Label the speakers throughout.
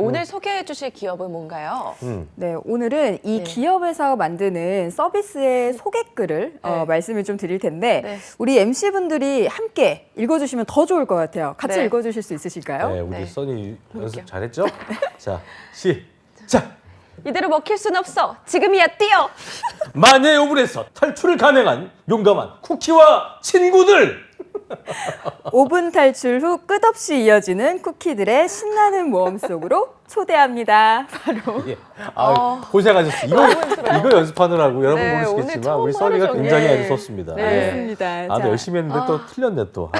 Speaker 1: 오늘 소개해 주실 기업은 뭔가요?
Speaker 2: 네, 오늘은 이
Speaker 1: 네.
Speaker 2: 기업에서 만드는 서비스의 소개글을
Speaker 1: 네.
Speaker 2: 말씀을 좀 드릴 텐데
Speaker 1: 네.
Speaker 2: 우리 MC분들이 함께 읽어주시면 더 좋을 것 같아요. 같이
Speaker 1: 네.
Speaker 2: 읽어주실 수 있으실까요?
Speaker 3: 네, 우리
Speaker 1: 네.
Speaker 3: 써니 연습
Speaker 1: 해볼게요.
Speaker 3: 잘했죠? 자, 시작!
Speaker 1: 이대로 먹힐 순 없어. 지금이야 뛰어.
Speaker 3: 마녀의 오븐에서 탈출을 감행한 용감한 쿠키와 친구들!
Speaker 2: 5분 탈출 후 끝없이 이어지는 쿠키들의 신나는 모험 속으로 초대합니다. 바로
Speaker 3: 예. 고생하셨어요. 이거 연습하느라고 여러분
Speaker 1: 네, 오늘
Speaker 3: 모르시겠지만
Speaker 1: 처음
Speaker 3: 우리 써니가
Speaker 1: 하루
Speaker 3: 굉장히
Speaker 1: 종일.
Speaker 3: 애를 썼습니다.
Speaker 1: 네.
Speaker 2: 맞습니다.
Speaker 3: 아,
Speaker 2: 자,
Speaker 3: 열심히 했는데 또 틀렸네 또.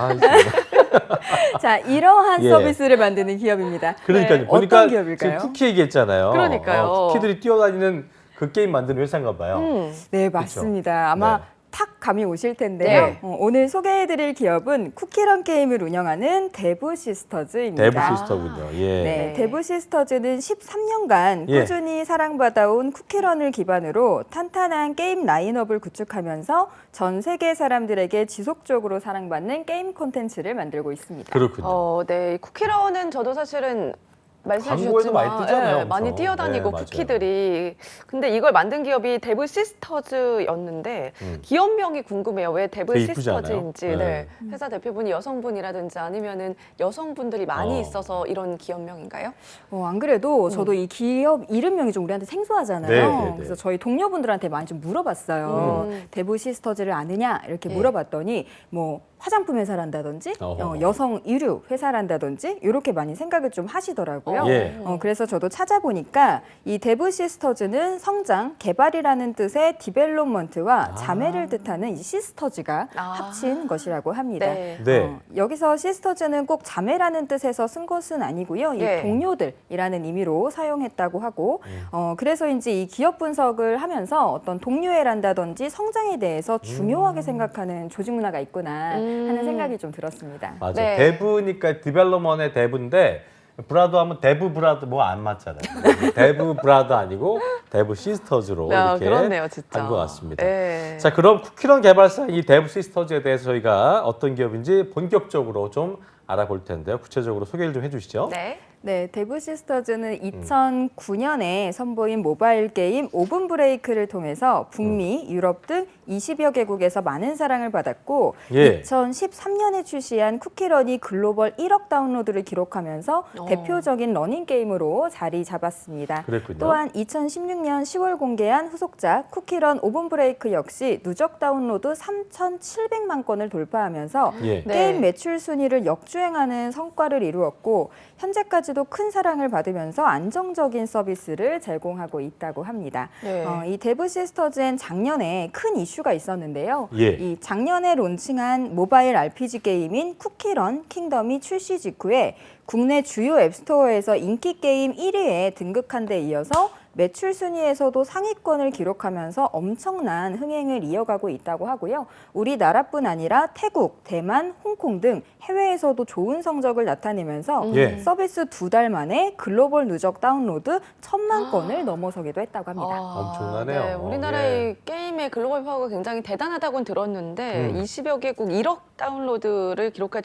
Speaker 2: 자, 이러한
Speaker 3: 예.
Speaker 2: 서비스를 만드는 기업입니다.
Speaker 3: 그러니까요.
Speaker 2: 네,
Speaker 3: 보니까
Speaker 2: 어떤 기업일까요?
Speaker 3: 지금 쿠키 얘기했잖아요.
Speaker 1: 그러니까요.
Speaker 3: 쿠키들이 뛰어다니는 그 게임 만드는 회사인가 봐요.
Speaker 2: 네, 맞습니다. 아마
Speaker 3: 네.
Speaker 2: 탁 감이 오실 텐데요.
Speaker 1: 네.
Speaker 2: 오늘 소개해드릴 기업은 쿠키런 게임을 운영하는 데브 시스터즈입니다.
Speaker 3: 데브 시스터군요. 예.
Speaker 2: 네,
Speaker 1: 네.
Speaker 2: 데브 시스터즈는 13년간
Speaker 3: 예.
Speaker 2: 꾸준히 사랑받아온 쿠키런을 기반으로 탄탄한 게임 라인업을 구축하면서 전 세계 사람들에게 지속적으로 사랑받는 게임 콘텐츠를 만들고 있습니다.
Speaker 3: 그렇군요.
Speaker 1: 네. 쿠키런은 저도 사실은 말씀해
Speaker 3: 광고에도
Speaker 1: 주셨지만
Speaker 3: 많이 뜨잖아요, 엄청.
Speaker 1: 많이 뛰어다니고
Speaker 3: 네, 맞아요.
Speaker 1: 쿠키들이. 근데 이걸 만든 기업이 데브 시스터즈였는데 기업명이 궁금해요. 왜 데브
Speaker 3: 되게 이쁘지 않아요?
Speaker 1: 시스터즈인지.
Speaker 3: 네.
Speaker 1: 네. 회사 대표분이 여성분이라든지 아니면은 여성분들이 많이
Speaker 3: 어.
Speaker 1: 있어서 이런 기업명인가요?
Speaker 2: 안 그래도 저도 이 기업 이름명이 좀 우리한테 생소하잖아요.
Speaker 3: 네, 네, 네.
Speaker 2: 그래서 저희 동료분들한테 많이 좀 물어봤어요. 데브 시스터즈를 아느냐 이렇게
Speaker 1: 네.
Speaker 2: 물어봤더니 뭐 화장품 회사란다든지
Speaker 3: 어허.
Speaker 2: 여성 의류 회사란다든지 이렇게 많이 생각을 좀 하시더라고요.
Speaker 3: 예.
Speaker 2: 그래서 저도 찾아보니까 이 데브 시스터즈는 성장, 개발이라는 뜻의 디벨롭먼트와 자매를 뜻하는 이 시스터즈가 합친 것이라고 합니다.
Speaker 1: 네.
Speaker 3: 네.
Speaker 2: 여기서 시스터즈는 꼭 자매라는 뜻에서 쓴 것은 아니고요. 이
Speaker 1: 예.
Speaker 2: 동료들이라는 의미로 사용했다고 하고 그래서인지 이 기업 분석을 하면서 어떤 동료애란다든지 성장에 대해서 중요하게 생각하는 조직 문화가 있구나 하는 생각이 좀 들었습니다.
Speaker 3: 맞아요.
Speaker 1: 네.
Speaker 3: 데브니까 디벨로먼의 데브인데 브라더 하면 데브 브라더 뭐 안 맞잖아요. 데브 브라더 아니고 데브 시스터즈로 이렇게
Speaker 1: 그렇네요, 진짜.
Speaker 3: 한 것 같습니다.
Speaker 1: 네.
Speaker 3: 자, 그럼 쿠키런 개발사 이 데브 시스터즈에 대해서 저희가 어떤 기업인지 본격적으로 좀 알아볼 텐데요. 구체적으로 소개를 좀 해주시죠.
Speaker 1: 네.
Speaker 2: 네, 데브 시스터즈는 2009년에 선보인 모바일 게임 오븐 브레이크를 통해서 북미, 유럽 등 20여 개국에서 많은 사랑을 받았고
Speaker 3: 예.
Speaker 2: 2013년에 출시한 쿠키런이 글로벌 1억 다운로드를 기록하면서 대표적인 러닝 게임으로 자리 잡았습니다.
Speaker 3: 그랬군요.
Speaker 2: 또한 2016년 10월 공개한 후속작 쿠키런 오븐 브레이크 역시 누적 다운로드 3,700만 건을 돌파하면서
Speaker 3: 예.
Speaker 1: 네.
Speaker 2: 게임 매출 순위를 역주행하는 성과를 이루었고 현재까지도 큰 사랑을 받으면서 안정적인 서비스를 제공하고 있다고 합니다.
Speaker 1: 네.
Speaker 2: 이 데브 시스터즈엔 작년에 큰 이슈가 있었는데요.
Speaker 3: 예.
Speaker 2: 이 작년에 론칭한 모바일 RPG 게임인 쿠키런 킹덤이 출시 직후에 국내 주요 앱스토어에서 인기 게임 1위에 등극한 데 이어서 매출 순위에서도 상위권을 기록하면서 엄청난 흥행을 이어가고 있다고 하고요. 우리나라뿐 아니라 태국, 대만, 홍콩 등 해외에서도 좋은 성적을 나타내면서
Speaker 3: 예.
Speaker 2: 서비스 2달 만에 글로벌 누적 다운로드 1,000만 건을 넘어서기도 했다고 합니다.
Speaker 3: 엄청나네요.
Speaker 1: 네, 우리나라의 게임의 글로벌 파워가 굉장히 대단하다고는 들었는데 20여 개국 1억 다운로드를 기록할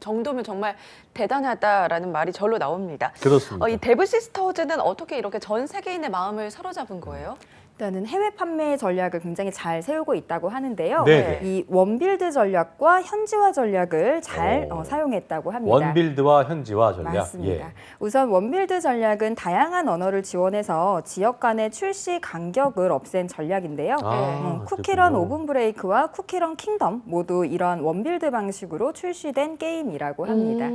Speaker 1: 정도면 정말 대단하다라는 말이 절로 나옵니다.
Speaker 3: 그렇습니다.
Speaker 1: 이 데브 시스터즈는 어떻게 이렇게 전 세계인의 마음을 사로잡은 거예요?
Speaker 2: 일단은 해외 판매 전략을 굉장히 잘 세우고 있다고 하는데요.
Speaker 3: 네.
Speaker 2: 이 원빌드 전략과 현지화 전략을 잘
Speaker 3: 오.
Speaker 2: 사용했다고 합니다.
Speaker 3: 원빌드와 현지화 전략.
Speaker 2: 맞습니다.
Speaker 3: 예.
Speaker 2: 우선 원빌드 전략은 다양한 언어를 지원해서 지역 간의 출시 간격을 없앤 전략인데요. 쿠키런
Speaker 3: 그랬군요.
Speaker 2: 오븐 브레이크와 쿠키런 킹덤 모두 이런 원빌드 방식으로 출시된 게임이라고 합니다.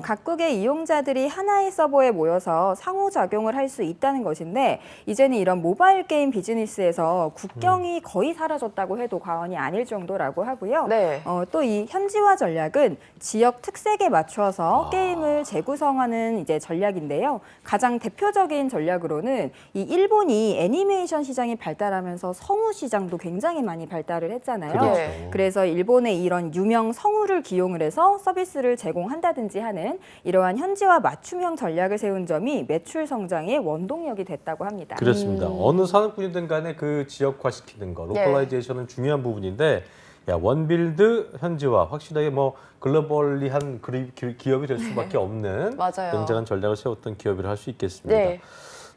Speaker 2: 각국의 이용자들이 하나의 서버에 모여서 상호작용을 할 수 있다는 것인데 이제는 이런 모바일 게임 비즈니스에서 국경이 거의 사라졌다고 해도 과언이 아닐 정도라고 하고요.
Speaker 1: 네.
Speaker 2: 또 이 현지화 전략은 지역 특색에 맞춰서 게임을 재구성하는 이제 전략인데요. 가장 대표적인 전략으로는 이 일본이 애니메이션 시장이 발달하면서 성우 시장도 굉장히 많이 발달을 했잖아요.
Speaker 3: 그렇죠.
Speaker 1: 네.
Speaker 2: 그래서 일본의 이런 유명 성우를 기용을 해서 서비스를 제공한다든지 하는 이러한 현지화 맞춤형 전략을 세운 점이 매출 성장의 원동력이 됐다고 합니다.
Speaker 3: 그렇습니다. 어느 산업군이든 간에 그 지역화시키는 거, 로컬라이제이션은 중요한 부분인데 야, 원빌드 현지화 확실하게 뭐 글로벌리한 기업이 될 수밖에 없는
Speaker 1: 맞아요.
Speaker 3: 굉장한 전략을 세웠던 기업이라 할 수 있겠습니다.
Speaker 1: 네.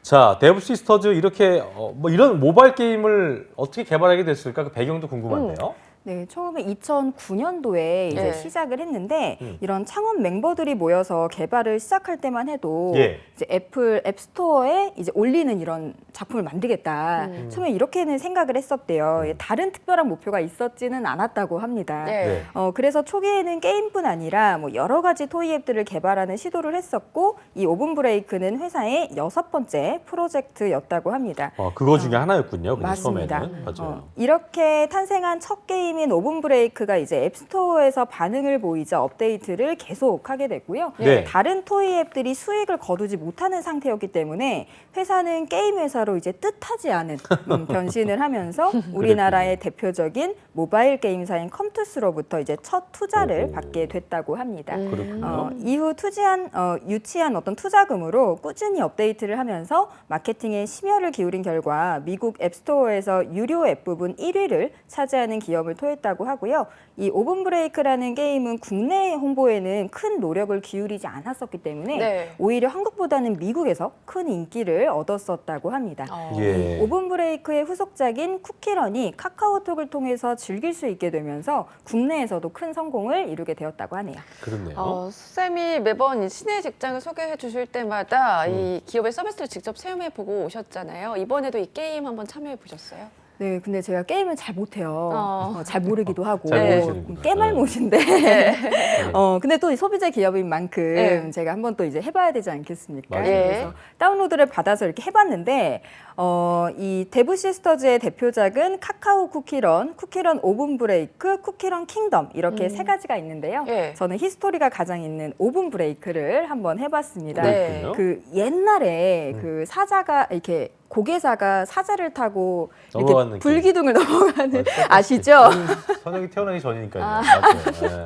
Speaker 3: 자, 데브 시스터즈 이렇게 뭐 이런 모바일 게임을 어떻게 개발하게 됐을까? 그 배경도 궁금한데요.
Speaker 2: 네, 처음에 2009년도에 이제
Speaker 1: 네.
Speaker 2: 시작을 했는데 이런 창원 멤버들이 모여서 개발을 시작할 때만 해도
Speaker 3: 예.
Speaker 2: 이제 애플 앱스토어에 이제 올리는 이런 작품을 만들겠다. 처음에 이렇게는 생각을 했었대요. 다른 특별한 목표가 있었지는 않았다고 합니다.
Speaker 1: 네.
Speaker 3: 네.
Speaker 2: 그래서 초기에는 게임뿐 아니라 뭐 여러 가지 토이 앱들을 개발하는 시도를 했었고 이 오븐 브레이크는 회사의 6번째 프로젝트였다고 합니다.
Speaker 3: 그거 중에 하나였군요. 그냥
Speaker 2: 맞습니다.
Speaker 3: 처음에는. 맞아요.
Speaker 2: 이렇게 탄생한 첫 게임인 오븐 브레이크가 이제 앱스토어에서 반응을 보이자 업데이트를 계속하게 됐고요.
Speaker 3: 네.
Speaker 2: 다른 토이 앱들이 수익을 거두지 못하는 상태였기 때문에 회사는 게임 회사로 이제 뜻하지 않은 변신을 하면서 우리나라의 대표적인 모바일 게임사인 컴투스로부터 이제 첫 투자를
Speaker 3: 오호.
Speaker 2: 받게 됐다고 합니다.
Speaker 3: 그렇군요.
Speaker 2: 이후 유치한 어떤 투자금으로 꾸준히 업데이트를 하면서 마케팅에 심혈을 기울인 결과 미국 앱스토어에서 유료 앱 부분 1위를 차지하는 기업을 토했다고 하고요. 이 오븐 브레이크라는 게임은 국내 홍보에는 큰 노력을 기울이지 않았었기 때문에
Speaker 1: 네.
Speaker 2: 오히려 한국보다는 미국에서 큰 인기를 얻었었다고 합니다.
Speaker 3: 예.
Speaker 2: 오븐 브레이크의 후속작인 쿠키런이 카카오톡을 통해서 즐길 수 있게 되면서 국내에서도 큰 성공을 이루게 되었다고 하네요.
Speaker 3: 그렇네요.
Speaker 1: 수쌤이 매번 이 신의 직장을 소개해 주실 때마다 이 기업의 서비스를 직접 체험해 보고 오셨잖아요. 이번에도 이 게임 한번 참여해 보셨어요?
Speaker 2: 네, 근데 제가 게임을 잘 못해요. 잘 모르기도 하고
Speaker 3: 잘 모르시는구나.
Speaker 2: 깨말못인데. 근데 또 소비자 기업인 만큼
Speaker 1: 네.
Speaker 2: 제가 한번 또 이제 해봐야 되지 않겠습니까?
Speaker 3: 맞아요.
Speaker 2: 그래서 다운로드를 받아서 이렇게 해봤는데 이 데브 시스터즈의 대표작은 카카오 쿠키런, 쿠키런 오븐 브레이크, 쿠키런 킹덤 이렇게 세 가지가 있는데요.
Speaker 1: 예.
Speaker 2: 저는 히스토리가 가장 있는 오븐 브레이크를 한번 해봤습니다.
Speaker 1: 네.
Speaker 3: 그렇군요.
Speaker 2: 그 옛날에 그 사자가 이렇게 고개사가 사자를 타고
Speaker 3: 넘어가는
Speaker 2: 이렇게 불기둥을 넘어가는
Speaker 3: 똑같이.
Speaker 2: 아시죠?
Speaker 3: 선영이 태어나기 전이니까요.
Speaker 2: 아.
Speaker 3: 맞아요. 예.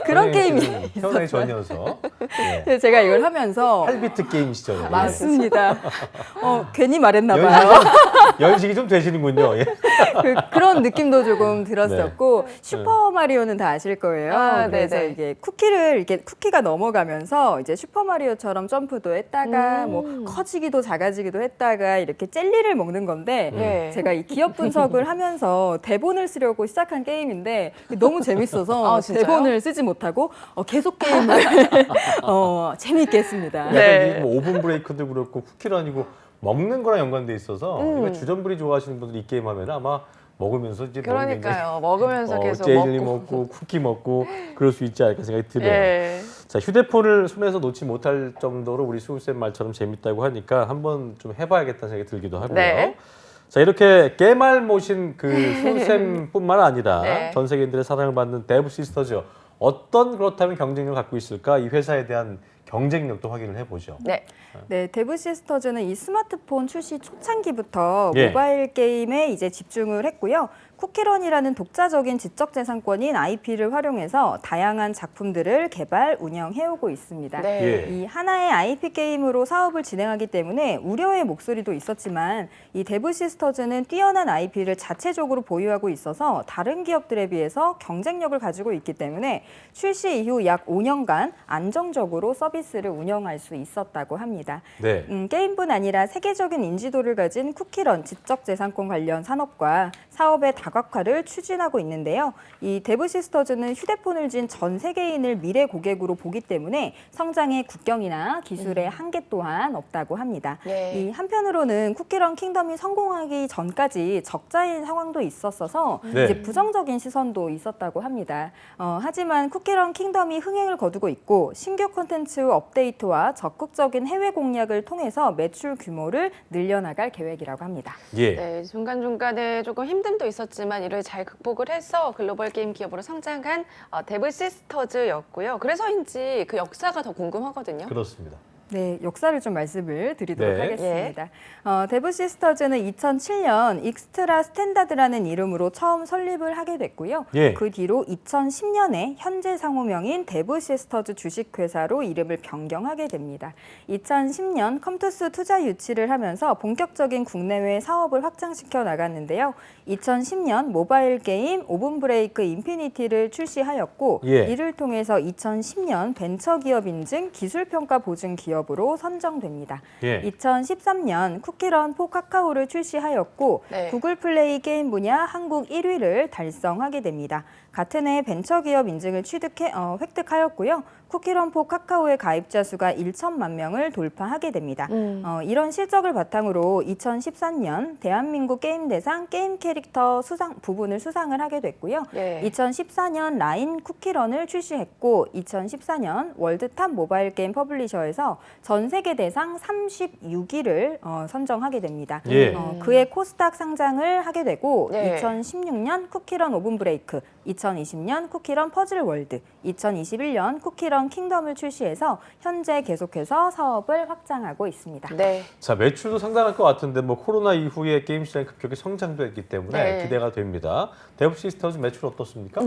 Speaker 2: 그런
Speaker 3: 선영이
Speaker 2: 게임이
Speaker 3: 씨는 태어나기 전이어서. 예.
Speaker 2: 그래서 제가 이걸 하면서
Speaker 3: 8비트 게임 시절에.
Speaker 2: 맞습니다. 괜히 말했나
Speaker 3: 예.
Speaker 2: 봐요.
Speaker 3: 연식이 좀 되시는군요. 예.
Speaker 2: 그런 느낌도 조금 들었었고 슈퍼 마리오는 다 아실 거예요.
Speaker 1: 아,
Speaker 2: 그래서
Speaker 1: 네네.
Speaker 2: 이게 쿠키가 넘어가면서 이제 슈퍼 마리오처럼 점프도 했다가 뭐 커지기도 작아지기도 했다가 이렇게 젤리를 먹는 건데
Speaker 1: 네.
Speaker 2: 제가 이 기업 분석을 하면서 대본을 쓰려고 시작한 게임인데 너무 재밌어서
Speaker 1: 아, 진짜요?
Speaker 2: 대본을 쓰지 못하고 계속 게임을 재미있게 했습니다.
Speaker 1: 네.
Speaker 3: 약간 뭐 오븐 브레이크도 그렇고 쿠키런이고 먹는 거랑 연관돼 있어서 이거 주전부리 좋아하시는 분들 이 게임 하면 아마 먹으면서 이제
Speaker 1: 그러니까요. 먹으면서 계속
Speaker 3: 젤리
Speaker 1: 먹고.
Speaker 3: 먹고 쿠키 먹고 그럴 수 있지 않을까 생각이 드네요.
Speaker 1: 예.
Speaker 3: 자, 휴대폰을 손에서 놓지 못할 정도로 우리 수우쌤 말처럼 재밌다고 하니까 한번 좀 해봐야겠다는 생각이 들기도 하고요.
Speaker 1: 네.
Speaker 3: 자, 이렇게 깨말 모신 그 수우쌤뿐만 아니라
Speaker 1: 네.
Speaker 3: 전 세계인들의 사랑을 받는 데브 시스터즈 어떤 그렇다면 경쟁력을 갖고 있을까? 이 회사에 대한 경쟁력도 확인을 해보죠.
Speaker 1: 네.
Speaker 2: 네, 데브 시스터즈는 이 스마트폰 출시 초창기부터
Speaker 3: 예.
Speaker 2: 모바일 게임에 이제 집중을 했고요. 쿠키런이라는 독자적인 지적재산권인 IP를 활용해서 다양한 작품들을 개발, 운영해오고 있습니다.
Speaker 1: 네.
Speaker 3: 예.
Speaker 2: 이 하나의 IP 게임으로 사업을 진행하기 때문에 우려의 목소리도 있었지만 이 데브 시스터즈는 뛰어난 IP를 자체적으로 보유하고 있어서 다른 기업들에 비해서 경쟁력을 가지고 있기 때문에 출시 이후 약 5년간 안정적으로 서비스를 운영할 수 있었다고 합니다.
Speaker 3: 네.
Speaker 2: 게임뿐 아니라 세계적인 인지도를 가진 쿠키런 지적재산권 관련 산업과 사업의 다각화를 추진하고 있는데요. 이 데브 시스터즈는 휴대폰을 진 전 세계인을 미래 고객으로 보기 때문에 성장의 국경이나 기술의 한계 또한 없다고 합니다.
Speaker 1: 네.
Speaker 2: 이 한편으로는 쿠키런 킹덤이 성공하기 전까지 적자인 상황도 있었어서
Speaker 3: 네.
Speaker 2: 이제 부정적인 시선도 있었다고 합니다. 하지만 쿠키런 킹덤이 흥행을 거두고 있고 신규 콘텐츠 업데이트와 적극적인 해외 공략을 통해서 매출 규모를 늘려나갈 계획이라고 합니다.
Speaker 3: 예.
Speaker 1: 네, 중간중간에 조금 힘듦도 있었지만 이를 잘 극복을 해서 글로벌 게임 기업으로 성장한 데브 시스터즈였고요. 그래서인지 그 역사가 더 궁금하거든요.
Speaker 3: 그렇습니다.
Speaker 2: 네, 역사를 좀 말씀을 드리도록
Speaker 3: 네.
Speaker 2: 하겠습니다. 데브 시스터즈는 2007년 익스트라 스탠다드라는 이름으로 처음 설립을 하게 됐고요.
Speaker 3: 예.
Speaker 2: 그 뒤로 2010년에 현재 상호명인 데브 시스터즈 주식회사로 이름을 변경하게 됩니다. 2010년 컴투스 투자 유치를 하면서 본격적인 국내외 사업을 확장시켜 나갔는데요. 2010년 모바일 게임 오븐 브레이크 인피니티를 출시하였고
Speaker 3: 예.
Speaker 2: 이를 통해서 2010년 벤처기업 인증 기술평가 보증 기업으로 선정됩니다.
Speaker 3: 예.
Speaker 2: 2013년 쿠키런 포 카카오를 출시하였고
Speaker 1: 네.
Speaker 2: 구글 플레이 게임 분야 한국 1위를 달성하게 됩니다. 같은 해 벤처기업 인증을 획득하였고요. 쿠키런 포 카카오의 가입자 수가 1천만 명을 돌파하게 됩니다. 이런 실적을 바탕으로 2014년 대한민국 게임대상 게임 캐릭터 부분을 수상을 하게 됐고요.
Speaker 1: 네.
Speaker 2: 2014년 라인 쿠키런을 출시했고 2014년 월드탑 모바일 게임 퍼블리셔에서 전 세계 대상 36위를 선정하게 됩니다.
Speaker 3: 예.
Speaker 2: 그해 코스닥 상장을 하게 되고
Speaker 1: 네.
Speaker 2: 2016년 쿠키런 오븐 브레이크, 2020년 쿠키런 퍼즐 월드, 2021년 쿠키런 킹덤을 출시해서 현재 계속해서 사업을 확장하고 있습니다.
Speaker 1: 네.
Speaker 3: 자, 매출도 상당할 것 같은데 뭐 코로나 이후에 게임 시장이 급격히 성장도 했기 때문에
Speaker 1: 네.
Speaker 3: 기대가 됩니다. 데브 시스터즈 매출 어떻습니까?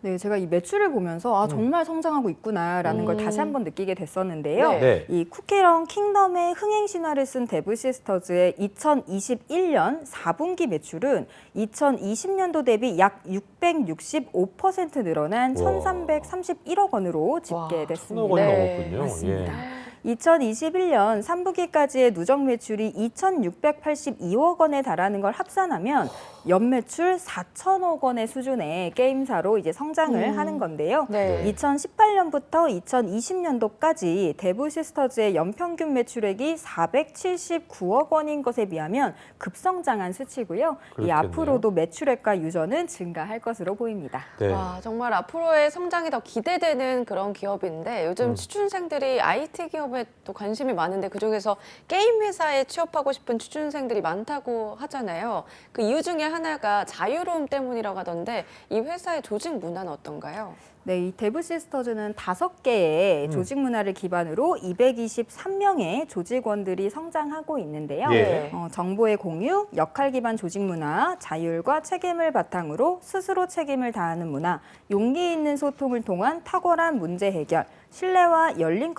Speaker 2: 네, 제가 이 매출을 보면서 정말 성장하고 있구나라는 걸 다시 한번 느끼게 됐었는데요.
Speaker 1: 네.
Speaker 3: 네.
Speaker 2: 이 쿠키런 킹덤의 흥행 신화를 쓴 데브 시스터즈의 2021년 4분기 매출은 2020년도 대비 약 665% 늘어난
Speaker 3: 와.
Speaker 2: 1,331억 원으로
Speaker 1: 와,
Speaker 2: 집계됐습니다.
Speaker 3: 1,000억 원이
Speaker 1: 네,
Speaker 3: 넘었군요.
Speaker 2: 맞습니다.
Speaker 3: 예.
Speaker 2: 2021년 3분기까지의 누적 매출이 2,682억 원에 달하는 걸 합산하면 연매출 4천억 원의 수준의 게임사로 이제 성장을 하는 건데요.
Speaker 1: 네.
Speaker 2: 2018년부터 2020년도까지 데브 시스터즈의 연평균 매출액이 479억 원인 것에 비하면 급성장한 수치고요. 이
Speaker 3: 그렇겠네요.
Speaker 2: 앞으로도 매출액과 유저는 증가할 것으로 보입니다.
Speaker 3: 네.
Speaker 1: 와, 정말 앞으로의 성장이 더 기대되는 그런 기업인데 요즘 취준생들이 IT 기업에 또 관심이 많은데 그중에서 게임 회사에 취업하고 싶은 취준생들이 많다고 하잖아요. 그 이유 중에 하나가 자유로움 때문이라고 하던데 이 회사의 조직 문화는 어떤가요?
Speaker 2: 네, 이 데브 시스터즈는 5개의 조직 문화를 기반으로 223명의 조직원들이 성장하고 있는데요.
Speaker 3: 예.
Speaker 2: 정보의 공유, 역할 기반 조직 문화, 자율과 책임을 바탕으로 스스로 책임을 다하는 문화, 용기 있는 소통을 통한 탁월한 문제 해결, 신뢰와 열린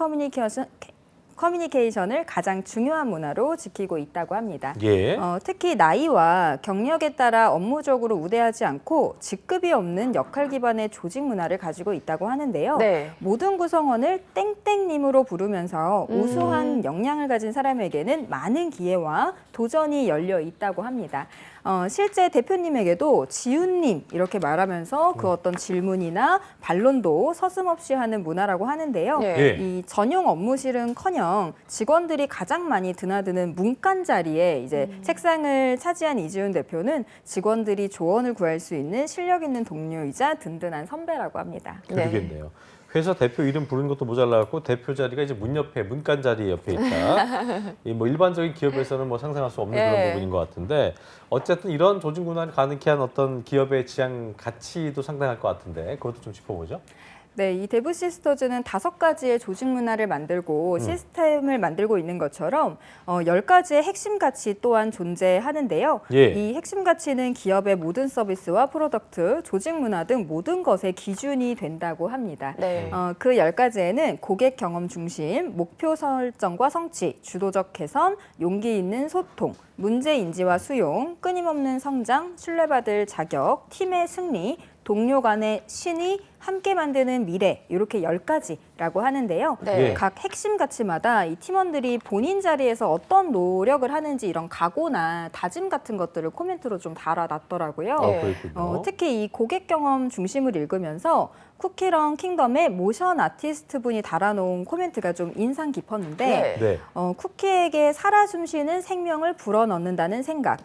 Speaker 2: 커뮤니케이션을 가장 중요한 문화로 지키고 있다고 합니다.
Speaker 3: 예.
Speaker 2: 특히 나이와 경력에 따라 업무적으로 우대하지 않고 직급이 없는 역할 기반의 조직 문화를 가지고 있다고 하는데요.
Speaker 1: 네.
Speaker 2: 모든 구성원을 땡땡님으로 부르면서 우수한 역량을 가진 사람에게는 많은 기회와 도전이 열려 있다고 합니다. 실제 대표님에게도 지훈님 이렇게 말하면서 그 어떤 질문이나 반론도 서슴없이 하는 문화라고 하는데요.
Speaker 1: 예.
Speaker 3: 예.
Speaker 2: 이 전용 업무실은커녕 직원들이 가장 많이 드나드는 문간 자리에 이제 책상을 차지한 이지훈 대표는 직원들이 조언을 구할 수 있는 실력 있는 동료이자 든든한 선배라고 합니다.
Speaker 3: 그러겠네요. 회사 대표 이름 부르는 것도 모자라갖고 대표 자리가 이제 문 옆에 문간 자리 옆에 있다. 이 뭐 일반적인 기업에서는 뭐 상상할 수 없는 그런 부분인 것 같은데 어쨌든 이런 조직 문화를 가능케 한 어떤 기업의 지향 가치도 상당할 것 같은데 그것도 좀 짚어보죠.
Speaker 2: 네, 이 데브 시스터즈는 5가지의 조직 문화를 만들고 시스템을 만들고 있는 것처럼 10가지의 핵심 가치 또한 존재하는데요.
Speaker 3: 예.
Speaker 2: 이 핵심 가치는 기업의 모든 서비스와 프로덕트, 조직 문화 등 모든 것의 기준이 된다고 합니다.
Speaker 1: 네.
Speaker 2: 그 10가지에는 고객 경험 중심, 목표 설정과 성취, 주도적 개선, 용기 있는 소통, 문제 인지와 수용, 끊임없는 성장, 신뢰받을 자격, 팀의 승리, 동료 간의 신의, 함께 만드는 미래 이렇게 10가지라고 하는데요.
Speaker 1: 네.
Speaker 3: 예.
Speaker 2: 각 핵심 가치마다 이 팀원들이 본인 자리에서 어떤 노력을 하는지 이런 각오나 다짐 같은 것들을 코멘트로 좀 달아놨더라고요.
Speaker 1: 네.
Speaker 3: 그렇군요.
Speaker 2: 특히 이 고객 경험 중심을 읽으면서 쿠키런 킹덤의 모션 아티스트 분이 달아놓은 코멘트가 좀 인상 깊었는데
Speaker 1: 네.
Speaker 3: 네.
Speaker 2: 쿠키에게 살아 숨쉬는 생명을 불어넣는다는 생각,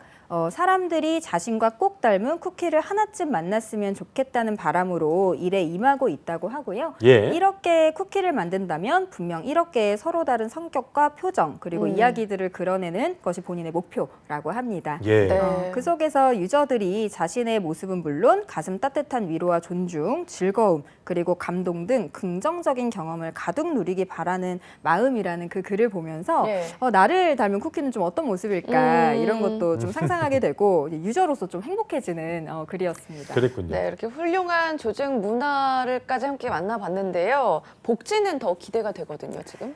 Speaker 2: 사람들이 자신과 꼭 닮은 쿠키를 하나쯤 만났으면 좋겠다는 바람으로 일에 임하고 있다고 하고요.
Speaker 3: 예.
Speaker 2: 1억 개의 쿠키를 만든다면 분명 1억 개의 서로 다른 성격과 표정 그리고 이야기들을 그려내는 것이 본인의 목표라고 합니다.
Speaker 3: 예.
Speaker 1: 네.
Speaker 2: 그 속에서 유저들이 자신의 모습은 물론 가슴 따뜻한 위로와 존중, 즐거움, 그리고 감동 등 긍정적인 경험을 가득 누리기 바라는 마음이라는 그 글을 보면서
Speaker 1: 예.
Speaker 2: 나를 닮은 쿠키는 좀 어떤 모습일까 이런
Speaker 1: 음.
Speaker 2: 것도 좀 상상하게 되고 유저로서 좀 행복해지는 글이었습니다.
Speaker 3: 그랬군요.
Speaker 1: 네, 이렇게 훌륭한 조직 문화를까지 함께 만나봤는데요. 복지는 더 기대가 되거든요, 지금.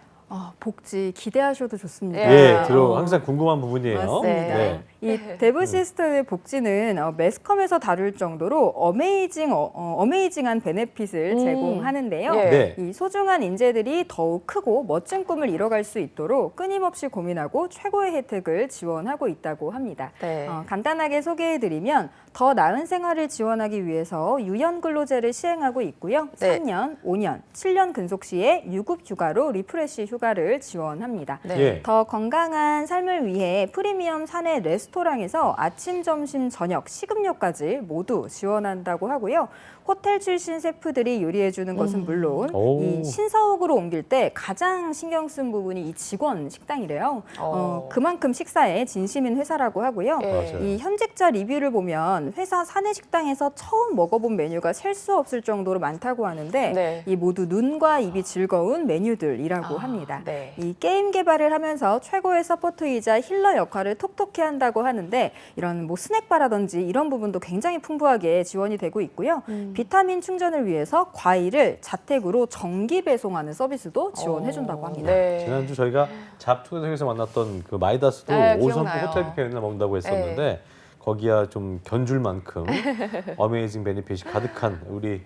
Speaker 2: 복지 기대하셔도 좋습니다.
Speaker 3: 예, 항상 궁금한 부분이에요.
Speaker 2: 맞습니다.
Speaker 3: 네.
Speaker 2: 이 데브시스터의 복지는 매스컴에서 다룰 정도로 어메이징한 베네핏을 제공하는데요.
Speaker 1: 예.
Speaker 3: 네.
Speaker 2: 이 소중한 인재들이 더욱 크고 멋진 꿈을 이뤄갈 수 있도록 끊임없이 고민하고 최고의 혜택을 지원하고 있다고 합니다.
Speaker 1: 네.
Speaker 2: 간단하게 소개해드리면 더 나은 생활을 지원하기 위해서 유연근로제를 시행하고 있고요.
Speaker 1: 네.
Speaker 2: 3년, 5년, 7년 근속 시에 유급 휴가로 리프레시 휴가를 지원합니다.
Speaker 1: 네.
Speaker 3: 예.
Speaker 2: 더 건강한 삶을 위해 프리미엄 사내 레스토랑에서 아침, 점심, 저녁, 식음료까지 모두 지원한다고 하고요. 호텔 출신 셰프들이 요리해주는 것은 물론
Speaker 3: 오.
Speaker 2: 이 신사옥으로 옮길 때 가장 신경 쓴 부분이 이 직원 식당이래요. 그만큼 식사에 진심인 회사라고 하고요.
Speaker 1: 예.
Speaker 3: 맞아요.
Speaker 2: 이 현직자 리뷰를 보면 회사 사내 식당에서 처음 먹어본 메뉴가 셀 수 없을 정도로 많다고 하는데
Speaker 1: 네.
Speaker 2: 이 모두 눈과 입이 즐거운 메뉴들이라고 합니다.
Speaker 1: 네.
Speaker 2: 이 게임 개발을 하면서 최고의 서포트이자 힐러 역할을 톡톡히 한다고 하는데 이런 뭐 스낵바라든지 이런 부분도 굉장히 풍부하게 지원이 되고 있고요. 비타민 충전을 위해서 과일을 자택으로 정기 배송하는 서비스도 지원해준다고 합니다.
Speaker 1: 네.
Speaker 3: 지난주 저희가 잡투에서 만났던 그 마이다스도
Speaker 1: 네,
Speaker 3: 5성급
Speaker 1: 기억나요.
Speaker 3: 호텔 뷔페 맨날 먹는다고 했었는데 거기야 좀 견줄 만큼 어메이징 베니핏이 가득한 우리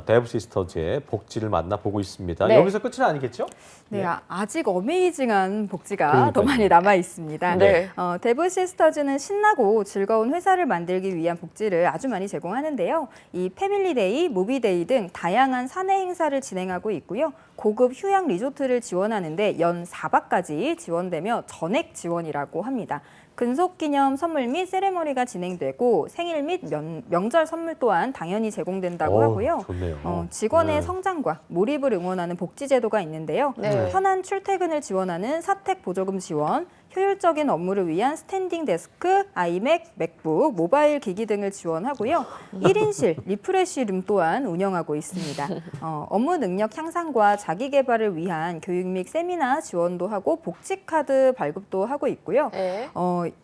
Speaker 3: 데브시스터즈의 복지를 만나보고 있습니다.
Speaker 1: 네.
Speaker 3: 여기서 끝은 아니겠죠?
Speaker 2: 네, 아직 어메이징한 복지가
Speaker 3: 그러니까요.
Speaker 2: 더 많이 남아 있습니다.
Speaker 1: 네.
Speaker 2: 데브시스터즈는 신나고 즐거운 회사를 만들기 위한 복지를 아주 많이 제공하는데요. 이 패밀리데이, 무비데이 등 다양한 사내 행사를 진행하고 있고요. 고급 휴양 리조트를 지원하는데 연 4박까지 지원되며 전액 지원이라고 합니다. 근속기념 선물 및 세레머니가 진행되고 생일 및 명절 선물 또한 당연히 제공된다고 하고요.
Speaker 3: 좋네요.
Speaker 2: 직원의
Speaker 3: 네.
Speaker 2: 성장과 몰입을 응원하는 복지제도가 있는데요.
Speaker 1: 네.
Speaker 2: 편한 출퇴근을 지원하는 사택 보조금 지원, 효율적인 업무를 위한 스탠딩 데스크, 아이맥, 맥북, 모바일 기기 등을 지원하고요. 1인실, 리프레시룸 또한 운영하고 있습니다. 업무 능력 향상과 자기 개발을 위한 교육 및 세미나 지원도 하고 복지카드 발급도 하고 있고요.
Speaker 1: 네.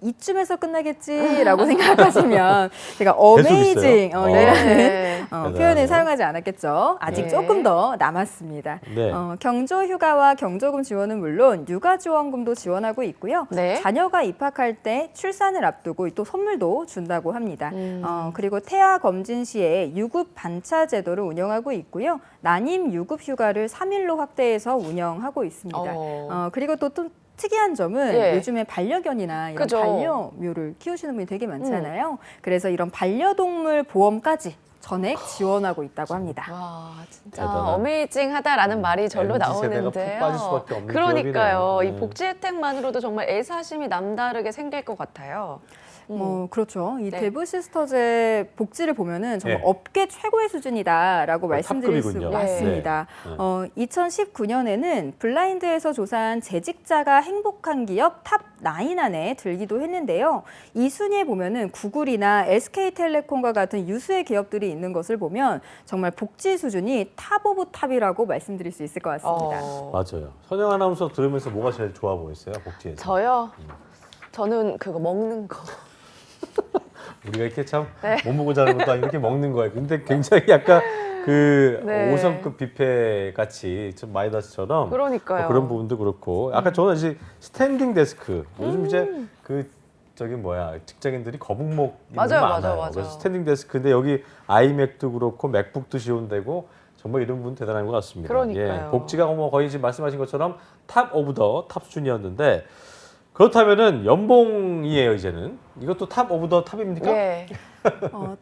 Speaker 2: 이쯤에서 끝나겠지라고 생각하시면 제가
Speaker 3: 계속
Speaker 2: 어메이징
Speaker 3: 있어요?
Speaker 2: 이라는
Speaker 1: 네.
Speaker 2: 표현을
Speaker 3: 대단하네요.
Speaker 2: 사용하지 않았겠죠. 아직
Speaker 1: 네.
Speaker 2: 조금 더 남았습니다.
Speaker 3: 네.
Speaker 2: 경조휴가와 경조금 지원은 물론 육아지원금도 지원하고 있고요.
Speaker 1: 네.
Speaker 2: 자녀가 입학할 때 출산을 앞두고 또 선물도 준다고 합니다. 그리고 태아 검진 시에 유급 반차 제도를 운영하고 있고요. 난임 유급 휴가를 3일로 확대해서 운영하고 있습니다. 그리고 또 특이한 점은
Speaker 1: 예.
Speaker 2: 요즘에 반려견이나 이런
Speaker 1: 그죠.
Speaker 2: 반려묘를 키우시는 분이 되게 많잖아요. 그래서 이런 반려동물 보험까지 전액 지원하고 있다고 합니다.
Speaker 1: 와, 진짜
Speaker 3: 대단한.
Speaker 1: 어메이징하다라는 말이 절로
Speaker 3: MZ 세대가
Speaker 1: 나오는데요.
Speaker 3: 푹 빠질 수밖에 없는
Speaker 1: 그러니까요.
Speaker 3: 기업이네요.
Speaker 1: 이 복지 혜택만으로도 정말 애사심이 남다르게 생길 것 같아요.
Speaker 2: 그렇죠. 이
Speaker 1: 네.
Speaker 2: 데브시스터즈의 복지를 보면은 정말
Speaker 3: 네.
Speaker 2: 업계 최고의 수준이다라고 말씀드릴 수
Speaker 3: 탑급이군요.
Speaker 2: 맞습니다.
Speaker 3: 네.
Speaker 2: 2019년에는 블라인드에서 조사한 재직자가 행복한 기업 탑 9 안에 들기도 했는데요. 이 순위에 보면은 구글이나 SK텔레콤과 같은 유수의 기업들이 있는 것을 보면 정말 복지 수준이 탑 오브 탑이라고 말씀드릴 수 있을 것 같습니다.
Speaker 3: 맞아요. 선영 아나운서 들으면서 뭐가 제일 좋아 보였어요? 복지에서.
Speaker 1: 저요? 저는 그거 먹는 거.
Speaker 3: 우리가 이렇게 참
Speaker 1: 네.
Speaker 3: 못 먹고 자는 것도 아니고 이렇게 먹는 거예요. 근데 굉장히 약간 그
Speaker 1: 네.
Speaker 3: 5성급 뷔페 같이 좀 마이다스처럼
Speaker 1: 그러니까요.
Speaker 3: 그런 부분도 그렇고 아까 저는 이제 스탠딩 데스크 요즘 이제 그 저기 뭐야 직장인들이 거북목 있는
Speaker 1: 맞아요,
Speaker 3: 거
Speaker 1: 맞아요,
Speaker 3: 많아요.
Speaker 1: 맞아요.
Speaker 3: 그래서 스탠딩 데스크인데 여기 아이맥도 그렇고 맥북도 지원되고 정말 이런 부분 대단한 것 같습니다.
Speaker 1: 그러니까요.
Speaker 3: 복지가 뭐 거의 지금 말씀하신 것처럼 탑 오브 더 탑 수준이었는데 그렇다면은 연봉이에요 이제는. 이것도 탑 오브 더 탑입니까?
Speaker 1: 예.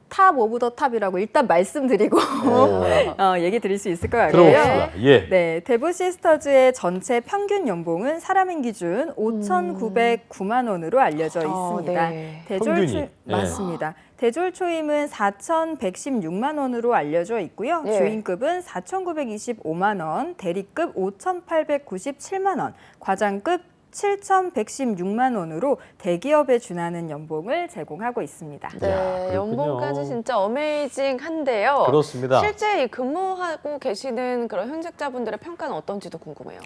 Speaker 2: 탑 오브 더 탑이라고 일단 말씀드리고
Speaker 3: 오.
Speaker 2: 얘기 드릴 수 있을 것 같고요.
Speaker 3: 들어봅시다. 예.
Speaker 2: 네, 데브 시스터즈의 전체 평균 연봉은 사람인 기준 5,909만 원으로 알려져 있습니다.
Speaker 1: 네.
Speaker 3: 평균이. 네.
Speaker 2: 맞습니다. 대졸 초임은 4,116만 원으로 알려져 있고요.
Speaker 1: 네.
Speaker 2: 주임급은 4,925만 원, 대리급 5,897만 원, 과장급 7,116만 원으로 대기업에 준하는 연봉을 제공하고 있습니다.
Speaker 3: 야,
Speaker 1: 네,
Speaker 3: 그렇군요.
Speaker 1: 연봉까지 진짜 어메이징한데요.
Speaker 3: 그렇습니다.
Speaker 1: 실제 이 근무하고 계시는 그런 현직자분들의 평가는 어떤지도 궁금해요.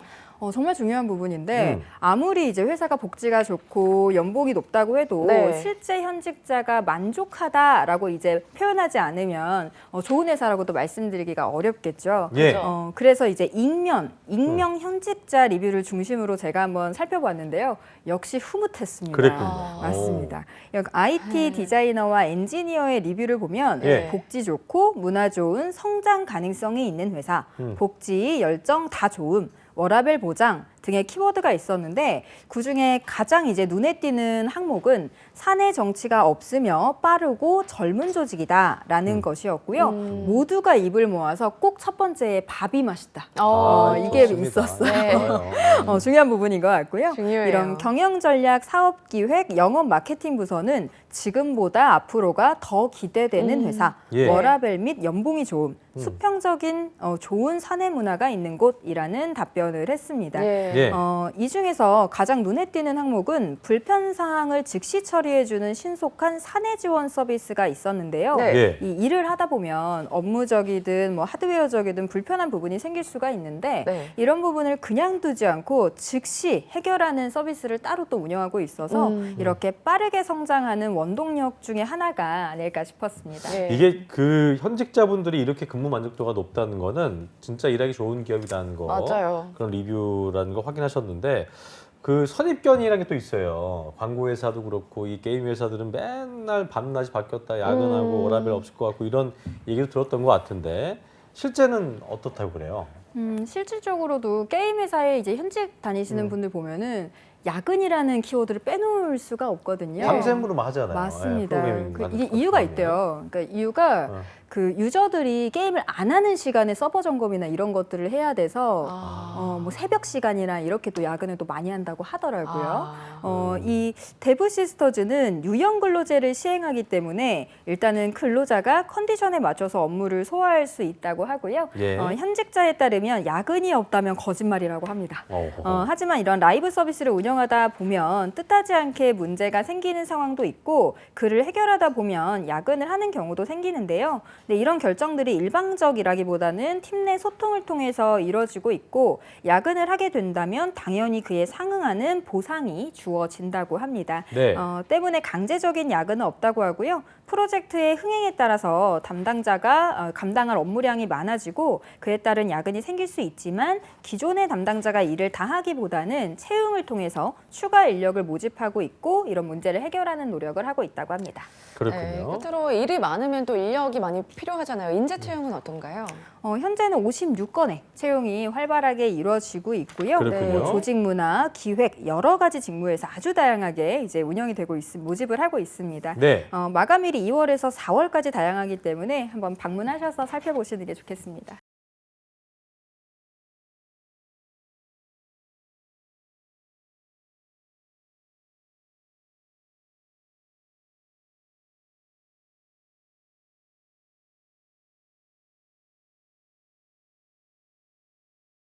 Speaker 2: 정말 중요한 부분인데 아무리 이제 회사가 복지가 좋고 연봉이 높다고 해도
Speaker 1: 네.
Speaker 2: 실제 현직자가 만족하다라고 이제 표현하지 않으면 좋은 회사라고도 말씀드리기가 어렵겠죠.
Speaker 3: 예.
Speaker 1: 그렇죠.
Speaker 2: 그래서 이제 익명 현직자 리뷰를 중심으로 제가 한번 살펴봤는데요. 역시 흐뭇했습니다.
Speaker 3: 그랬군요.
Speaker 2: 맞습니다. 여기 IT 디자이너와 엔지니어의 리뷰를 보면
Speaker 3: 예.
Speaker 2: 복지 좋고 문화 좋은 성장 가능성이 있는 회사, 복지 열정 다 좋음, 워라밸 보장 등의 키워드가 있었는데 그중에 가장 이제 눈에 띄는 항목은 사내 정치가 없으며 빠르고 젊은 조직이다라는 것이었고요. 모두가 입을 모아서 꼭 첫 번째에 밥이 맛있다. 이게
Speaker 3: 좋습니다.
Speaker 2: 있었어요.
Speaker 1: 네.
Speaker 3: 좋아요.
Speaker 2: 중요한 부분인 것 같고요.
Speaker 1: 중요해요.
Speaker 2: 이런 경영 전략, 사업 기획, 영업 마케팅 부서는 지금보다 앞으로가 더 기대되는 회사,
Speaker 3: 예.
Speaker 2: 워라밸 및 연봉이 좋음, 수평적인 좋은 사내 문화가 있는 곳이라는 답변을 했습니다.
Speaker 1: 예.
Speaker 3: 예.
Speaker 2: 이 중에서 가장 눈에 띄는 항목은 불편 사항을 즉시 처리해주는 신속한 사내 지원 서비스가 있었는데요.
Speaker 1: 네.
Speaker 3: 예.
Speaker 2: 이 일을 하다 보면 업무적이든 뭐 하드웨어적이든 불편한 부분이 생길 수가 있는데
Speaker 1: 네.
Speaker 2: 이런 부분을 그냥 두지 않고 즉시 해결하는 서비스를 따로 또 운영하고 있어서 이렇게 빠르게 성장하는 원동력 중에 하나가 아닐까 싶었습니다.
Speaker 1: 네.
Speaker 3: 이게 그 현직자분들이 이렇게 근무 만족도가 높다는 거는 진짜 일하기 좋은 기업이라는 거.
Speaker 1: 맞아요.
Speaker 3: 그런 리뷰라는 거 확인하셨는데 그 선입견이라는 게 또 있어요. 광고 회사도 그렇고 이 게임 회사들은 맨날 밤낮이 바뀌었다 야근하고 워라밸 없을 것 같고 이런 얘기도 들었던 것 같은데 실제는 어떻다고 그래요?
Speaker 2: 실질적으로도 게임 회사에 이제 현직 다니시는 분들 보면은 야근이라는 키워드를 빼놓을 수가 없거든요.
Speaker 3: 밤샘으로만 하잖아요.
Speaker 2: 맞습니다.
Speaker 3: 예, 프로그래밍
Speaker 2: 그
Speaker 3: 하는
Speaker 2: 이게
Speaker 3: 것
Speaker 2: 이유가
Speaker 3: 같은
Speaker 2: 있대요. 그러니까 이유가 그 유저들이 게임을 안 하는 시간에 서버 점검이나 이런 것들을 해야 돼서 뭐 새벽 시간이나 이렇게 또 야근을 또 많이 한다고 하더라고요. 이 데브 시스터즈는 유형 근로제를 시행하기 때문에 일단은 근로자가 컨디션에 맞춰서 업무를 소화할 수 있다고 하고요.
Speaker 3: 예.
Speaker 2: 현직자에 따르면 야근이 없다면 거짓말이라고 합니다.
Speaker 3: 어허.
Speaker 2: 하지만 이런 라이브 서비스를 운영하다 보면 뜻하지 않게 문제가 생기는 상황도 있고 그를 해결하다 보면 야근을 하는 경우도 생기는데요. 근데 이런 결정들이 일방적이라기보다는 팀 내 소통을 통해서 이루어지고 있고 야근을 하게 된다면 당연히 그에 상응하는 보상이 주어진다고 합니다.
Speaker 3: 네.
Speaker 2: 때문에 강제적인 야근은 없다고 하고요. 프로젝트의 흥행에 따라서 담당자가 감당할 업무량이 많아지고 그에 따른 야근이 생길 수 있지만 기존의 담당자가 일을 다 하기보다는 채용을 통해서 추가 인력을 모집하고 있고 이런 문제를 해결하는 노력을 하고 있다고 합니다.
Speaker 3: 그렇군요.
Speaker 1: 네, 끝으로 일이 많으면 또 인력이 많이 필요하잖아요. 인재 채용은 어떤가요?
Speaker 2: 현재는 56건의 채용이 활발하게 이루어지고 있고요.
Speaker 3: 그렇군요.
Speaker 2: 조직 문화, 기획 여러 가지 직무에서 아주 다양하게 이제 운영이 되고 모집을 하고 있습니다.
Speaker 3: 네.
Speaker 2: 마감일이 2월에서 4월까지 다양하기 때문에 한번 방문하셔서 살펴보시는 게 좋겠습니다.